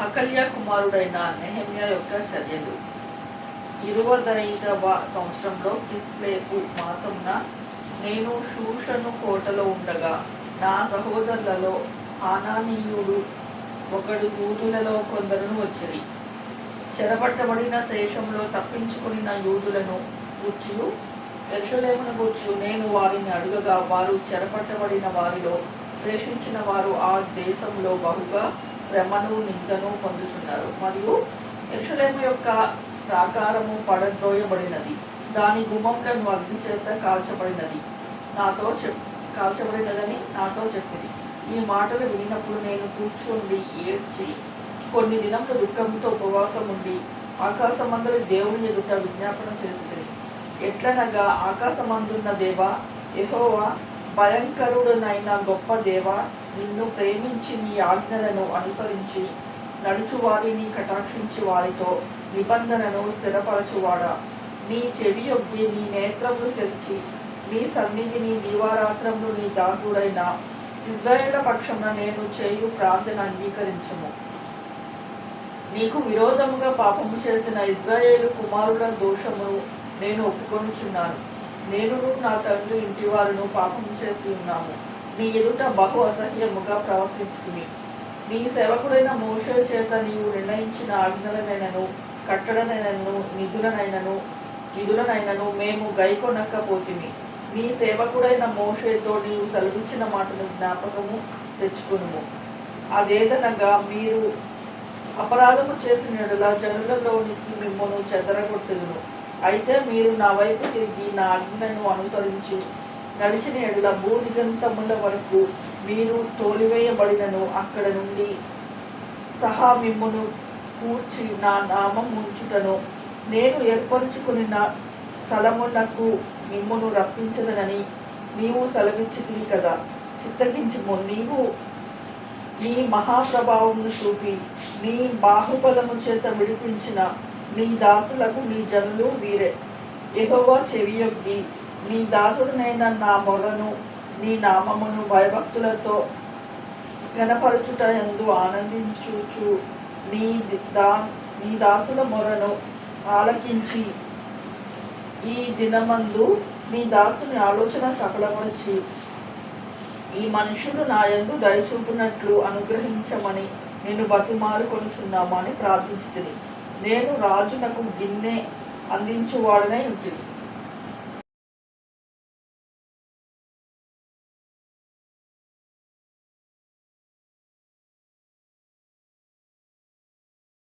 హకల్యా కుమారుడైన నెహెమ్యా యొక్క చర్యలు. 25వ సంవత్సరంలో కిస్లేవు మాసమున నేను షూషను కోటలో ఉండగా నా సహోదరులలో హానానీయుడు ఒకడు యూదులలో కొందరును వచ్చిరి. చెరపట్టబడిన శేషంలో తప్పించుకున్న యూదులను గూర్చియు యెరూషలేమును గూర్చియు నేను వారిని అడుగగా వారు చెరపట్టబడిన వారిలో శేషించిన వారు ఆ దేశంలో బహుగా శ్రమను నిందను పొందుచున్నారు. మరియు యెరూషలేము యొక్క ప్రాకారము పడద్రోయబడినది, దాని గుమ్మములను అగ్ని చేత కాల్చబడినదని నాతో చెప్పింది. ఈ మాటలు వినినప్పుడు నేను కూర్చుండి ఏడ్చి కొన్ని దినములు దుఃఖంతో ఉపవాసం ఉండి ఆకాశమందరి దేవుని ఎదుట విజ్ఞాపన చేసితిని. ఎట్లనగా, ఆకాశమందున్న దేవా యెహోవా, భయంకరుడనైన గొప్ప దేవా, నిన్ను ప్రేమించి నీ ఆజ్ఞలను అనుసరించి నడుచువారిని కటాక్షించి వారితో నిబంధనను స్థిరపరచువాడా, నీ చెవి యొగ్గి నీ నేత్రములు తెరిచి నీ సన్నిధిని దీవారాత్రములు నీ దాసుడైన ఇశ్రాయేలు పక్షమున నేను చేయు ప్రార్థన అంగీకరించుము. నీకు విరోధముగా పాపము చేసిన ఇశ్రాయేలు కుమారుల దోషమును నేను ఒప్పుకొనుచున్నాను. నేనును నా తండ్రి ఇంటివారును పాపము చేసి ఉన్నాము. నీ ఎదుట బహు అసహ్యముగా ప్రవర్తించుకుని నీ సేవకుడైన మోషే చేత నీవు నిర్ణయించిన ఆజ్ఞలనైనను కట్టడనైనను నిధులనైనను మేము గైకొనకపోతిమి. నీ సేవకుడైన మోషేతో నీవు సెలవిచ్చిన మాటను జ్ఞాపకము తెచ్చుకునుము. అదేదనగా, మీరు అపరాధము చేసిన యెడల జనులలోనికి మిమ్మును చెదరగొట్టుదును. అయితే మీరు నా వైపు తిరిగి నా ఆజ్ఞలను అనుసరించి నడిచిన యెడల భూదిగంతముల వరకు మీరు తోలివేయబడినను అక్కడ నుండి సహా మిమ్మును కూర్చి నా నామం ఉంచుటను నేను ఏర్పరచుకుని స్థలమునకు మిమ్మును రప్పించదనని నీవు సెలవిచ్చితివి కదా. చిత్తగించుము. నీవు నీ మహాప్రభావమును చూపి నీ బాహుబలము చేత విడిపించిన నీ దాసులకు నీ జనులు వీరే. యెహోవా చెవియొగ్గి నీ దాసుడునైన నా మొరను నీ నామమును భయభక్తులతో ఘనపరచుట యందు ఆనందించుచు నీ దాసుల మొరను ఆలకించి ఈ దినమందు నీ దాసుని ఆలోచన సఫలపరిచి ఈ మనుషులు నా యందు దయచూపునట్లు అనుగ్రహించమని నేను బతిమాలుకొనుచున్నాము అని ప్రార్థించితిని. నేను రాజునకు గిన్నె అందించువాడనై ఉంటిని.